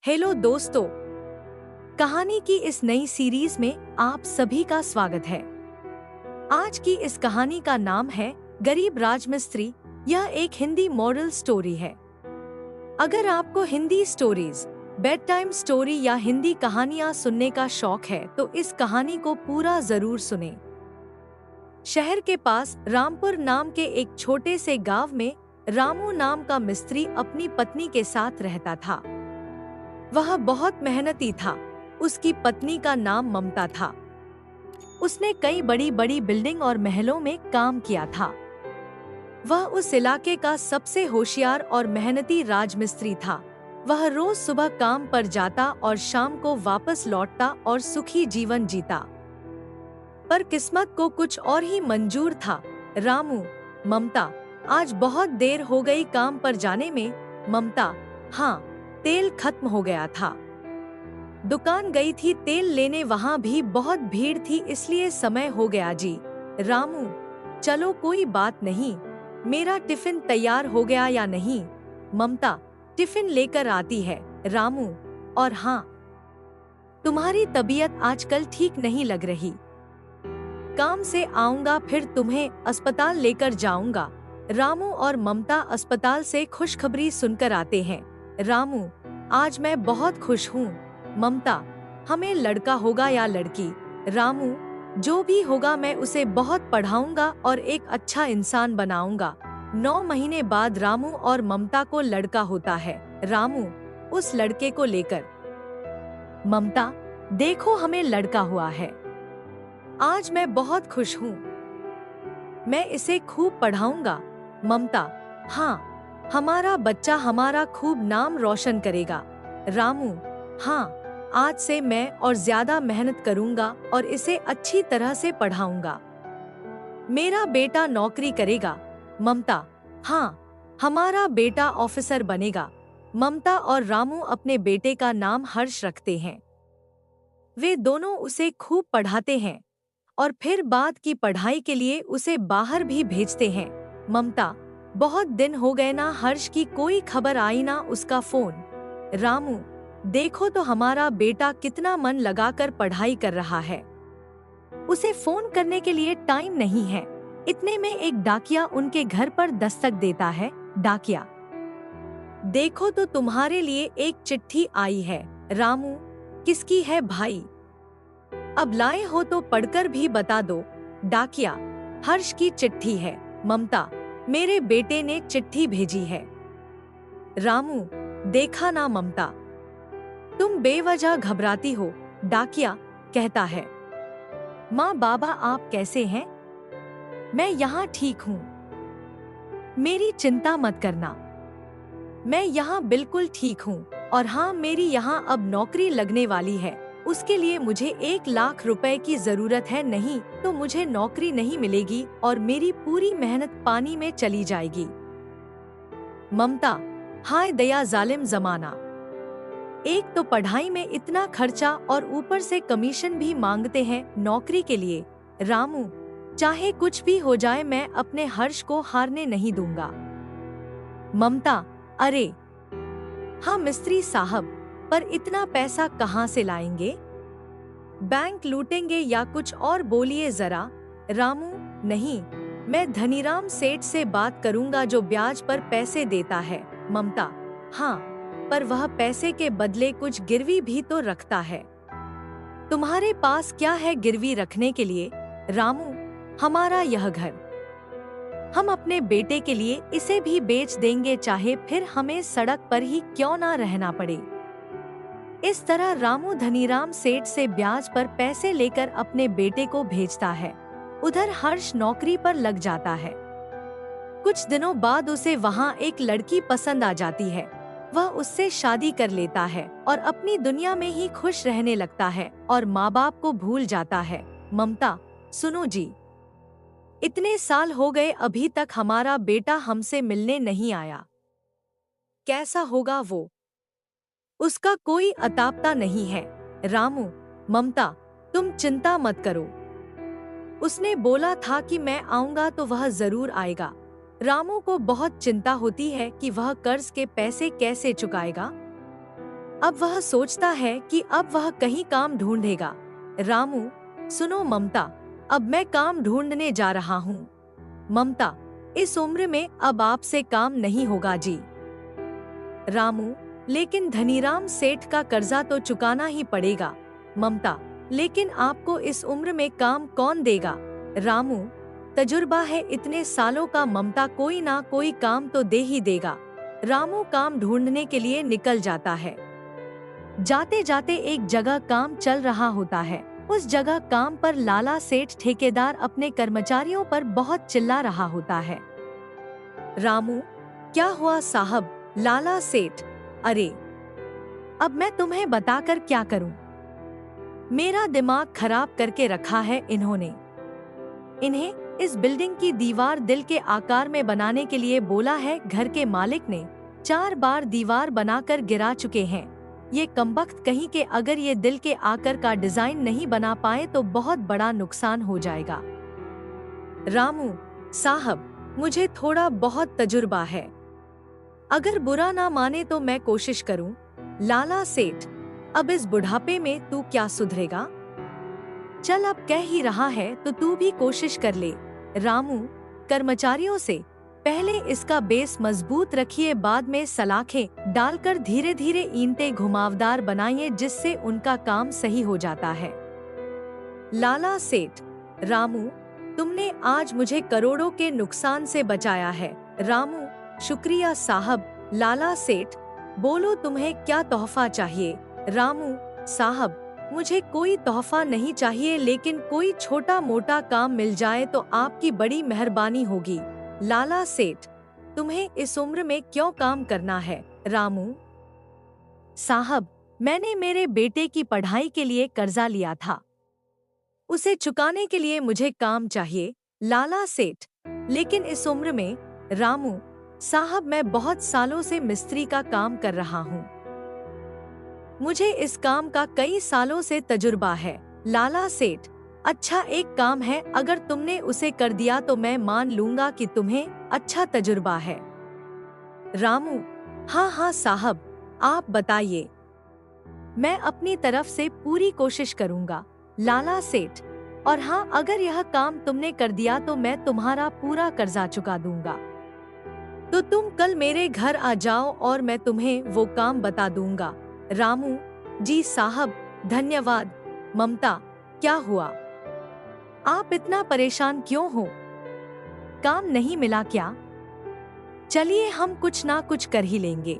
Hello दोस्तों, कहानी की इस नई सीरीज में आप सभी का स्वागत है। आज की इस कहानी का नाम है गरीब राजमिस्त्री। यह एक हिंदी मॉरल स्टोरी है। अगर आपको Hindi stories, bed time story या हिंदी कहानियां सुनने का शौक है तो इस कहानी को पूरा जरूर सुनें। शहर के पास रामपुर नाम के एक छोटे से गांव में रामू नाम का मिस्त्री अपनी पत्नी के साथ रहता था। वह बहुत मेहनती था। उसकी पत्नी का नाम ममता था। उसने कई बड़ी बड़ी बिल्डिंग और महलों में काम किया था। वह उस इलाके का सबसे होशियार और मेहनती राजमिस्त्री था। वह रोज सुबह काम पर जाता और शाम को वापस लौटता और सुखी जीवन जीता। पर किस्मत को कुछ और ही मंजूर था। रामू, ममता, आज बहुत देर हो गई काम पर जाने में। ममता, हाँ, तेल खत्म हो गया था। दुकान गई थी तेल लेने, वहाँ भी बहुत भीड़ थी इसलिए समय हो गया जी। रामू, चलो कोई बात नहीं, मेरा टिफिन तैयार हो गया या नहीं? ममता, टिफिन लेकर आती है। रामू, और हाँ, तुम्हारी तबीयत आजकल ठीक नहीं लग रही। काम से आऊंगा फिर तुम्हें अस्पताल लेकर जाऊंगा। रामू और ममता अस्पताल से खुशखबरी सुनकर आते हैं। रामू, आज मैं बहुत खुश हूँ। ममता, हमें लड़का होगा या लड़की? रामू, जो भी होगा मैं उसे बहुत पढ़ाऊंगा और एक अच्छा इंसान बनाऊंगा। 9 महीने बाद रामू और ममता को लड़का होता है। रामू, उस लड़के को लेकर। ममता, देखो हमें लड़का हुआ है। आज मैं बहुत खुश हूँ। मैं इसे खूब पढ़ाऊंगा। ममता, हाँ, हमारा बच्चा हमारा खूब नाम रोशन करेगा। रामू, हाँ, आज से मैं और ज्यादा मेहनत करूंगा और इसे अच्छी तरह से पढ़ाऊंगा। मेरा बेटा नौकरी करेगा। ममता, हाँ, हमारा बेटा ऑफिसर बनेगा। ममता और रामू अपने बेटे का नाम हर्ष रखते हैं। वे दोनों उसे खूब पढ़ाते हैं और फिर बाद की पढ़ाई के लिए उसे बाहर भी भेजते हैं। ममता, बहुत दिन हो गए ना हर्ष की कोई खबर आई ना उसका फोन। रामू, देखो तो हमारा बेटा कितना मन लगाकर पढ़ाई कर रहा है। उसे फोन करने के लिए टाइम नहीं है। इतने में एक डाकिया उनके घर पर दस्तक देता है। डाकिया, देखो तो तुम्हारे लिए एक चिट्ठी आई है। रामू, किसकी है भाई? अब लाए हो तो पढ़कर भी बता दो। डाकिया, हर्ष की चिट्ठी है। ममता, मेरे बेटे ने चिट्ठी भेजी है। रामू, देखा ना ममता, तुम बेवजह घबराती हो। डाकिया कहता है, माँ बाबा आप कैसे हैं? मैं यहाँ ठीक हूँ, मेरी चिंता मत करना। मैं यहाँ बिल्कुल ठीक हूँ और हाँ, मेरी यहाँ अब नौकरी लगने वाली है। उसके लिए मुझे 1 लाख रुपए की जरूरत है, नहीं तो मुझे नौकरी नहीं मिलेगी और मेरी पूरी मेहनत पानी में चली जाएगी। ममता, हाय दया जालिम जमाना, एक तो पढ़ाई में इतना खर्चा और ऊपर से कमीशन भी मांगते हैं नौकरी के लिए। रामू, चाहे कुछ भी हो जाए मैं अपने हर्ष को हारने नहीं दूंगा। ममता, अरे हाँ मिस्त्री साहब, पर इतना पैसा कहाँ से लाएंगे? बैंक लूटेंगे या कुछ और? बोलिए जरा। रामू, नहीं, मैं धनीराम सेठ से बात करूंगा जो ब्याज पर पैसे देता है। ममता, हाँ, पर वह पैसे के बदले कुछ गिरवी भी तो रखता है। तुम्हारे पास क्या है गिरवी रखने के लिए? रामू, हमारा यह घर। हम अपने बेटे के लिए इसे भी बेच देंगे, चाहे फिर हमें सड़क पर ही क्यों ना रहना पड़े। इस तरह रामू धनीराम सेठ से ब्याज पर पैसे लेकर अपने बेटे को भेजता है। उधर हर्ष नौकरी पर लग जाता है। कुछ दिनों बाद उसे वहाँ एक लड़की पसंद आ जाती है। वह उससे शादी कर लेता है और अपनी दुनिया में ही खुश रहने लगता है और माँ बाप को भूल जाता है। ममता, सुनो जी, इतने साल हो गए अभी तक हमारा बेटा हमसे मिलने नहीं आया। कैसा होगा वो? उसका कोई अता पता नहीं है। रामू, ममता, तुम चिंता मत करो। उसने बोला था कि मैं आऊंगा तो वह जरूर आएगा। रामू को बहुत चिंता होती है कि वह कर्ज के पैसे कैसे चुकाएगा। अब वह सोचता है कि अब वह कहीं काम ढूंढेगा। रामू, सुनो ममता, अब मैं काम ढूंढने जा रहा हूँ। ममता, इस उम्र में अब आपसे काम नहीं होगा जी। रामू, लेकिन धनीराम सेठ का कर्जा तो चुकाना ही पड़ेगा। ममता, लेकिन आपको इस उम्र में काम कौन देगा? रामू, तजुर्बा है इतने सालों का ममता, कोई ना कोई काम तो दे ही देगा। रामू काम ढूंढने के लिए निकल जाता है। जाते जाते एक जगह काम चल रहा होता है। उस जगह काम पर लाला सेठ ठेकेदार अपने कर्मचारियों पर बहुत चिल्ला रहा होता है। रामू, क्या हुआ साहब? लाला सेठ, अरे अब मैं तुम्हें बताकर क्या करूं? मेरा दिमाग खराब करके रखा है इन्होंने। इन्हें इस बिल्डिंग की दीवार दिल के आकार में बनाने के लिए बोला है। घर के मालिक ने 4 बार दीवार बनाकर गिरा चुके हैं। ये कमबख्त कहीं के अगर ये दिल के आकार का डिजाइन नहीं बना पाए तो बहुत बड़ा नुकसान हो जाएगा। रामू, साहब, मुझे थोड़ा बहुत तजुर्बा है, अगर बुरा ना माने तो मैं कोशिश करूं। लाला सेठ, अब इस बुढ़ापे में तू क्या सुधरेगा? चल अब कह ही रहा है तो तू भी कोशिश कर ले। रामू कर्मचारियों से, पहले इसका बेस मजबूत रखिए, बाद में सलाखें डालकर धीरे धीरे ईंटें घुमावदार बनाइए, जिससे उनका काम सही हो जाता है। लाला सेठ, रामू, तुमने आज मुझे करोड़ों के नुकसान से बचाया है। रामू, शुक्रिया साहब। लाला सेठ, बोलो तुम्हें क्या तोहफा चाहिए? रामू, साहब, मुझे कोई तोहफा नहीं चाहिए, लेकिन कोई छोटा मोटा काम मिल जाए तो आपकी बड़ी मेहरबानी होगी। लाला सेठ, तुम्हें इस उम्र में क्यों काम करना है? रामू, साहब, मैंने मेरे बेटे की पढ़ाई के लिए कर्जा लिया था, उसे चुकाने के लिए मुझे काम चाहिए। लाला सेठ, लेकिन इस उम्र में? रामू, साहब, मैं बहुत सालों से मिस्त्री का काम कर रहा हूँ, मुझे इस काम का कई सालों से तजुर्बा है। लाला सेठ, अच्छा एक काम है, अगर तुमने उसे कर दिया तो मैं मान लूंगा कि तुम्हें अच्छा तजुर्बा है। रामू, हाँ हाँ साहब, आप बताइए, मैं अपनी तरफ से पूरी कोशिश करूंगा। लाला सेठ, और हाँ, अगर यह काम तुमने कर दिया तो मैं तुम्हारा पूरा कर्जा चुका दूंगा। तो तुम कल मेरे घर आ जाओ और मैं तुम्हें वो काम बता दूंगा। रामू, जी साहब, धन्यवाद। ममता, क्या हुआ? आप इतना परेशान क्यों हो? काम नहीं मिला क्या? चलिए हम कुछ ना कुछ कर ही लेंगे।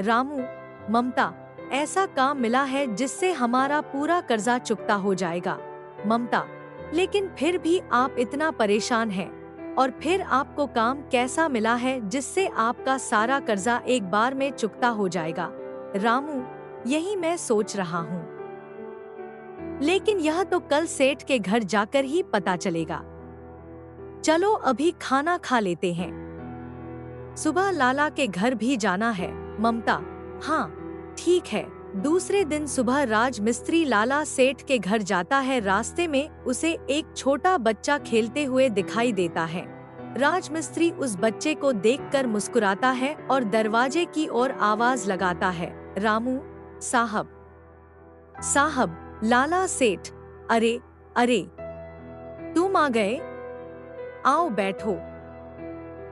रामू, ममता, ऐसा काम मिला है जिससे हमारा पूरा कर्जा चुकता हो जाएगा। ममता, लेकिन फिर भी आप इतना परेशान हैं, और फिर आपको काम कैसा मिला है जिससे आपका सारा कर्जा एक बार में चुकता हो जाएगा? रामू, यही मैं सोच रहा हूँ, लेकिन यह तो कल सेठ के घर जाकर ही पता चलेगा। चलो अभी खाना खा लेते हैं, सुबह लाला के घर भी जाना है। ममता, हाँ ठीक है। दूसरे दिन सुबह राजमिस्त्री लाला सेठ के घर जाता है। रास्ते में उसे एक छोटा बच्चा खेलते हुए दिखाई देता है। राजमिस्त्री उस बच्चे को देखकर मुस्कुराता है और दरवाजे की ओर आवाज लगाता है, रामू, साहब। साहब, लाला सेठ, अरे अरे, तुम आ गए, आओ बैठो।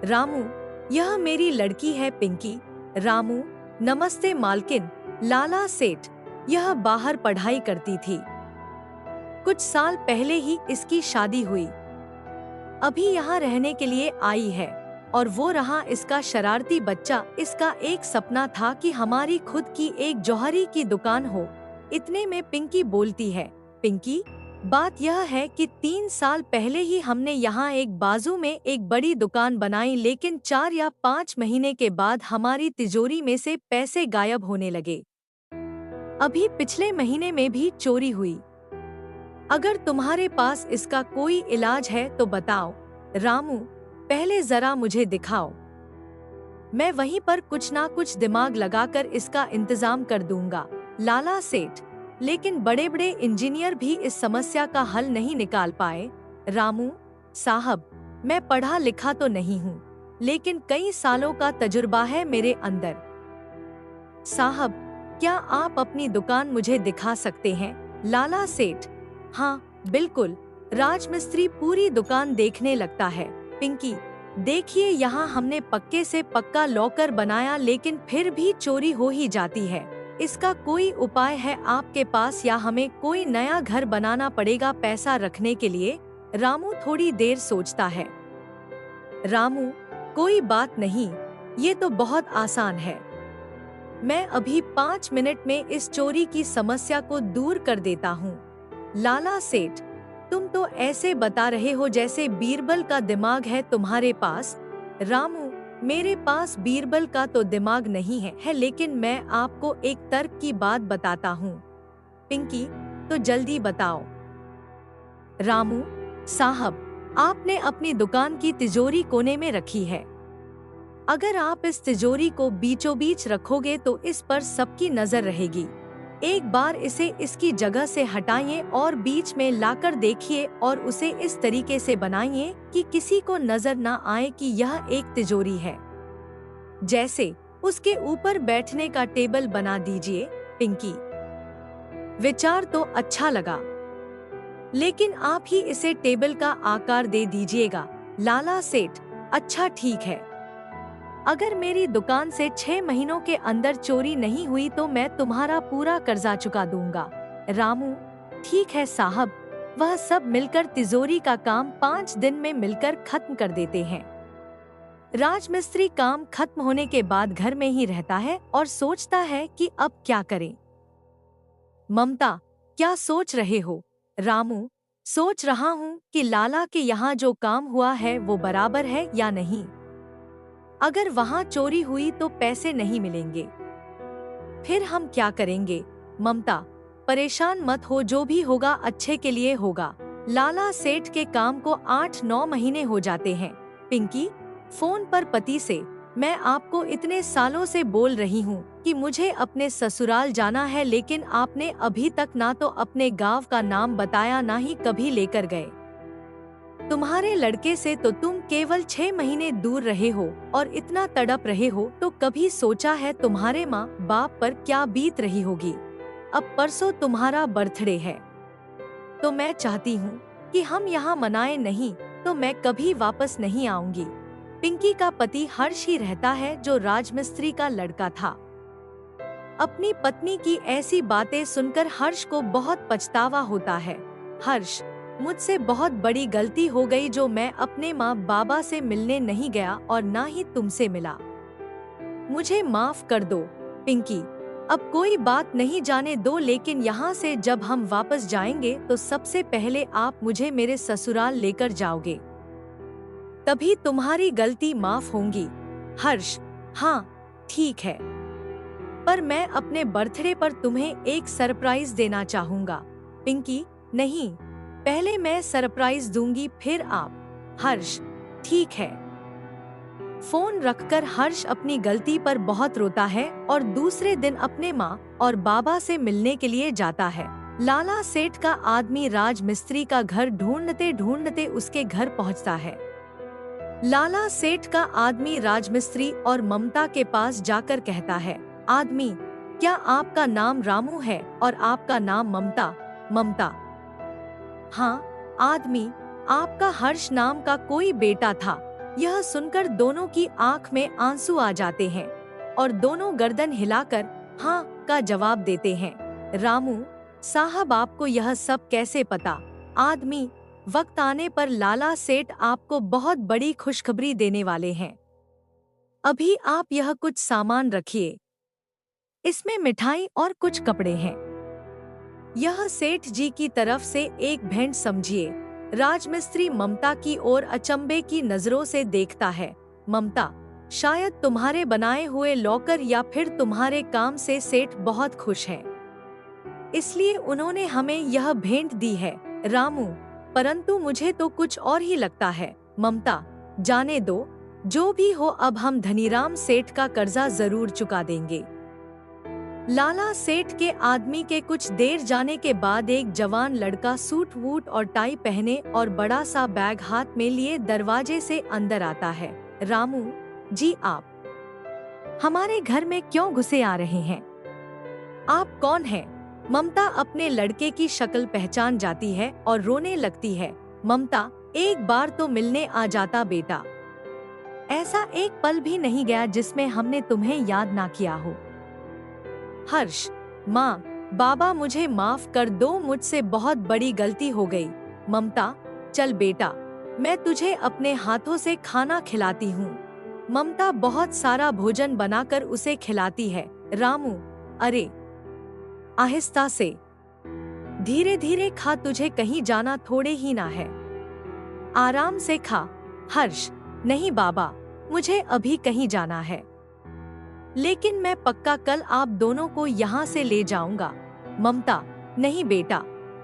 रामू, यह मेरी लड़की है पिंकी। रामू, नमस्ते मालकिन। लाला सेठ, यह बाहर पढ़ाई करती थी, कुछ साल पहले ही इसकी शादी हुई, अभी यहाँ रहने के लिए आई है। और वो रहा इसका शरारती बच्चा। इसका एक सपना था कि हमारी खुद की एक जौहरी की दुकान हो। इतने में पिंकी बोलती है, पिंकी, बात यह है कि 3 साल पहले ही हमने यहाँ एक बाजू में एक बड़ी दुकान बनाई, लेकिन 4 या 5 महीने के बाद हमारी तिजोरी में से पैसे गायब होने लगे। अभी पिछले महीने में भी चोरी हुई। अगर तुम्हारे पास इसका कोई इलाज है तो बताओ। रामू, पहले जरा मुझे दिखाओ, मैं वहीं पर कुछ ना कुछ दिमाग लगाकर इसका इंतजाम कर दूंगा। लाला सेठ, लेकिन बड़े बड़े इंजीनियर भी इस समस्या का हल नहीं निकाल पाए। रामू, साहब, मैं पढ़ा लिखा तो नहीं हूँ, लेकिन कई सालों का तजुर्बा है मेरे अंदर। साहब, क्या आप अपनी दुकान मुझे दिखा सकते हैं? लाला सेठ: हाँ बिल्कुल। राजमिस्त्री पूरी दुकान देखने लगता है। पिंकी: देखिए, यहाँ हमने पक्के से पक्का लॉकर बनाया, लेकिन फिर भी चोरी हो ही जाती है। इसका कोई उपाय है आपके पास, या हमें कोई नया घर बनाना पड़ेगा पैसा रखने के लिए? रामू थोड़ी देर सोचता है। रामू: कोई बात नहीं, ये तो बहुत आसान है। मैं अभी 5 मिनट में इस चोरी की समस्या को दूर कर देता हूँ। लाला सेठ: तुम तो ऐसे बता रहे हो जैसे बीरबल का दिमाग है तुम्हारे पास। रामू: मेरे पास बीरबल का तो दिमाग नहीं है, लेकिन मैं आपको एक तर्क की बात बताता हूँ। पिंकी: तो जल्दी बताओ। रामू: साहब, आपने अपनी दुकान की तिजोरी कोने में रखी है। अगर आप इस तिजोरी को बीचों बीच रखोगे तो इस पर सबकी नजर रहेगी। एक बार इसे इसकी जगह से हटाइए और बीच में लाकर देखिए, और उसे इस तरीके से बनाइए कि किसी को नजर न आए कि यह एक तिजोरी है। जैसे उसके ऊपर बैठने का टेबल बना दीजिए। पिंकी: विचार तो अच्छा लगा, लेकिन आप ही इसे टेबल का आकार दे दीजिएगा। लाला सेठ: अच्छा ठीक है। अगर मेरी दुकान से 6 महीनों के अंदर चोरी नहीं हुई तो मैं तुम्हारा पूरा कर्जा चुका दूंगा। रामू: ठीक है साहब। वह सब मिलकर तिजोरी का काम 5 दिन में मिलकर खत्म कर देते हैं। राजमिस्त्री काम खत्म होने के बाद घर में ही रहता है और सोचता है कि अब क्या करें। ममता: क्या सोच रहे हो? रामू: सोच रहा हूँ कि लाला के यहाँ जो काम हुआ है वो बराबर है या नहीं। अगर वहाँ चोरी हुई तो पैसे नहीं मिलेंगे, फिर हम क्या करेंगे? ममता: परेशान मत हो, जो भी होगा अच्छे के लिए होगा। लाला सेठ के काम को 8-9 महीने हो जाते हैं। पिंकी फोन पर पति से: मैं आपको इतने सालों से बोल रही हूँ कि मुझे अपने ससुराल जाना है, लेकिन आपने अभी तक ना तो अपने गांव का नाम बताया, ना ही कभी लेकर गए। तुम्हारे लड़के से तो तुम केवल 6 महीने दूर रहे हो और इतना तड़प रहे हो, तो कभी सोचा है तुम्हारे माँ बाप पर क्या बीत रही होगी? अब परसों तुम्हारा बर्थडे है, तो मैं चाहती हूँ कि हम यहाँ मनाएं, नहीं तो मैं कभी वापस नहीं आऊंगी। पिंकी का पति हर्ष ही रहता है, जो राजमिस्त्री का लड़का था। अपनी पत्नी की ऐसी बातें सुनकर हर्ष को बहुत पछतावा होता है। हर्ष: मुझसे बहुत बड़ी गलती हो गई जो मैं अपने माँ बाबा से मिलने नहीं गया और ना ही तुमसे मिला। मुझे माफ कर दो। पिंकी: अब कोई बात नहीं, जाने दो, लेकिन यहाँ से जब हम वापस जाएंगे तो सबसे पहले आप मुझे मेरे ससुराल लेकर जाओगे, तभी तुम्हारी गलती माफ होंगी। हर्ष: हाँ ठीक है, पर मैं अपने बर्थडे पर तुम्हें एक सरप्राइज देना चाहूँगा। पिंकी: नहीं, पहले मैं सरप्राइज दूंगी फिर आप। हर्ष: ठीक है। फोन रखकर हर्ष अपनी गलती पर बहुत रोता है और दूसरे दिन अपने माँ और बाबा से मिलने के लिए जाता है। लाला सेठ का आदमी राजमिस्त्री का घर ढूंढते ढूंढते उसके घर पहुँचता है। लाला सेठ का आदमी राजमिस्त्री और ममता के पास जाकर कहता है: आदमी, क्या आपका नाम रामू है और आपका नाम ममता? ममता: हाँ आदमी, आपका हर्ष नाम का कोई बेटा था। यह सुनकर दोनों की आंख में आंसू आ जाते हैं और दोनों गर्दन हिलाकर हाँ का जवाब देते हैं। रामू: साहब, आपको यह सब कैसे पता? आदमी: वक्त आने पर लाला सेठ आपको बहुत बड़ी खुशखबरी देने वाले हैं। अभी आप यह कुछ सामान रखिए, इसमें मिठाई और कुछ कपड़े हैं। यह सेठ जी की तरफ से एक भेंट समझिए। राजमिस्त्री ममता की ओर अचंभे की नजरों से देखता है। ममता: शायद तुम्हारे बनाए हुए लॉकर या फिर तुम्हारे काम से सेठ बहुत खुश हैं, इसलिए उन्होंने हमें यह भेंट दी है। रामू: परंतु मुझे तो कुछ और ही लगता है। ममता: जाने दो, जो भी हो, अब हम धनीराम सेठ का कर्जा जरूर चुका देंगे। लाला सेठ के आदमी के कुछ देर जाने के बाद एक जवान लड़का सूट वूट और टाई पहने और बड़ा सा बैग हाथ में लिए दरवाजे से अंदर आता है। रामू जी, आप हमारे घर में क्यों घुसे आ रहे हैं? आप कौन हैं? ममता अपने लड़के की शक्ल पहचान जाती है और रोने लगती है। ममता, एक बार तो मिलने आ जाता बेटा। ऐसा एक पल भी नहीं गया जिसमें हमने तुम्हें याद ना किया हो। हर्ष, माँ, बाबा मुझे माफ कर दो, मुझसे बहुत बड़ी गलती हो गई। ममता, चल बेटा, मैं तुझे अपने हाथों से खाना खिलाती हूँ। ममता बहुत सारा भोजन बनाकर उसे खिलाती है। रामू, अरे आहिस्ता से, धीरे धीरे खा, तुझे कहीं जाना थोड़े ही ना है, आराम से खा। हर्ष, नहीं बाबा, मुझे अभी कहीं जाना है, लेकिन मैं पक्का कल आप दोनों को यहाँ से ले जाऊंगा। ममता, नहीं बेटा,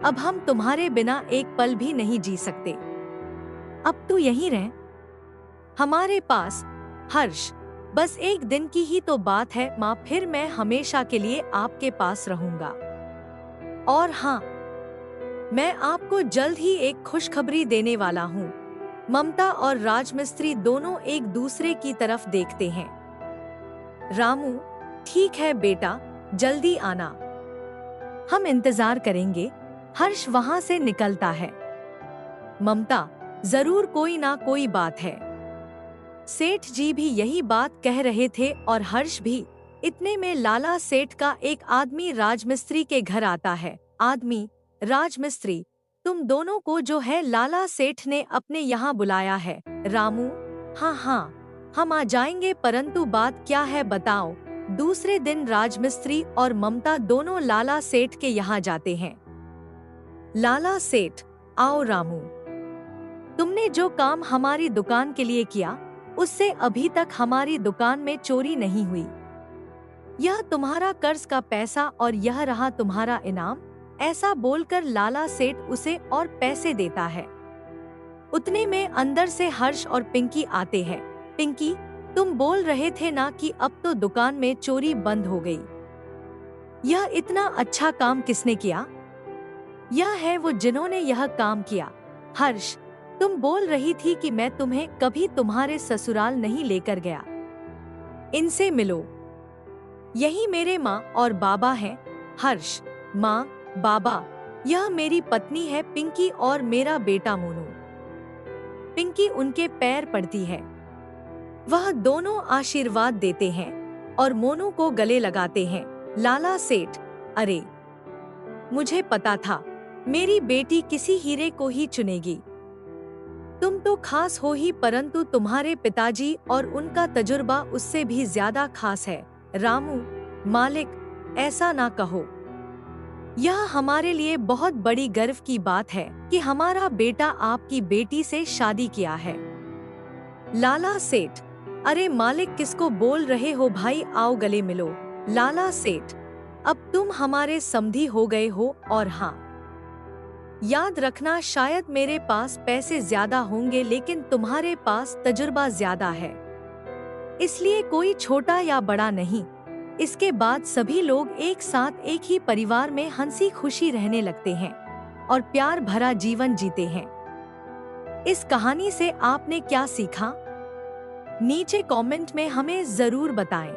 अब हम तुम्हारे बिना एक पल भी नहीं जी सकते। अब तू यहीं रह हमारे पास। हर्ष, बस एक दिन की ही तो बात है माँ, फिर मैं हमेशा के लिए आपके पास रहूंगा। और हाँ, मैं आपको जल्द ही एक खुशखबरी देने वाला हूँ। ममता और राजमिस्त्री दोनों एक दूसरे की तरफ देखते हैं। रामू, ठीक है बेटा, जल्दी आना, हम इंतजार करेंगे। हर्ष वहां से निकलता है। ममता, जरूर कोई ना कोई बात है। सेठ जी भी यही बात कह रहे थे और हर्ष भी। इतने में लाला सेठ का एक आदमी राजमिस्त्री के घर आता है। आदमी, राजमिस्त्री, तुम दोनों को जो है लाला सेठ ने अपने यहाँ बुलाया है। रामू, हाँ हाँ, हम आ जाएंगे, परंतु बात क्या है बताओ। दूसरे दिन राजमिस्त्री और ममता दोनों लाला सेठ के यहाँ जाते हैं। लाला सेठ, आओ रामू, तुमने जो काम हमारी दुकान के लिए किया, उससे अभी तक हमारी दुकान में चोरी नहीं हुई। यह तुम्हारा कर्ज का पैसा और यह रहा तुम्हारा इनाम। ऐसा बोलकर लाला सेठ उसे और पैसे देता है। उतने में अंदर से हर्ष और पिंकी आते हैं। पिंकी, तुम बोल रहे थे ना कि अब तो दुकान में चोरी बंद हो गई। यह इतना अच्छा काम किसने किया? यह है वो जिन्होंने यह काम किया। हर्ष, तुम बोल रही थी कि मैं तुम्हें कभी तुम्हारे ससुराल नहीं लेकर गया। इनसे मिलो, यही मेरे माँ और बाबा हैं। हर्ष, माँ, बाबा, यह मेरी पत्नी है पिंकी और मेरा बेटा मोनू। पिंकी उनके पैर पड़ती है। वह दोनों आशीर्वाद देते हैं और मोनू को गले लगाते हैं। लाला सेठ, अरे मुझे पता था मेरी बेटी किसी हीरे को ही चुनेगी। तुम तो खास हो ही, परंतु तुम्हारे पिताजी और उनका तजुर्बा उससे भी ज्यादा खास है। रामू, मालिक, ऐसा ना कहो। यह हमारे लिए बहुत बड़ी गर्व की बात है कि हमारा बेटा आपकी बेटी से शादी किया है। लाला सेठ, अरे मालिक, किसको बोल रहे हो भाई, आओ गले मिलो। लाला सेठ, अब तुम हमारे समधी हो गए हो। और हाँ, याद रखना, शायद मेरे पास पैसे ज्यादा होंगे लेकिन तुम्हारे पास तजुर्बा ज्यादा है, इसलिए कोई छोटा या बड़ा नहीं। इसके बाद सभी लोग एक साथ एक ही परिवार में हंसी खुशी रहने लगते हैं और प्यार भरा जीवन जीते हैं। इस कहानी से आपने क्या सीखा? नीचे कमेंट में हमें जरूर बताएं।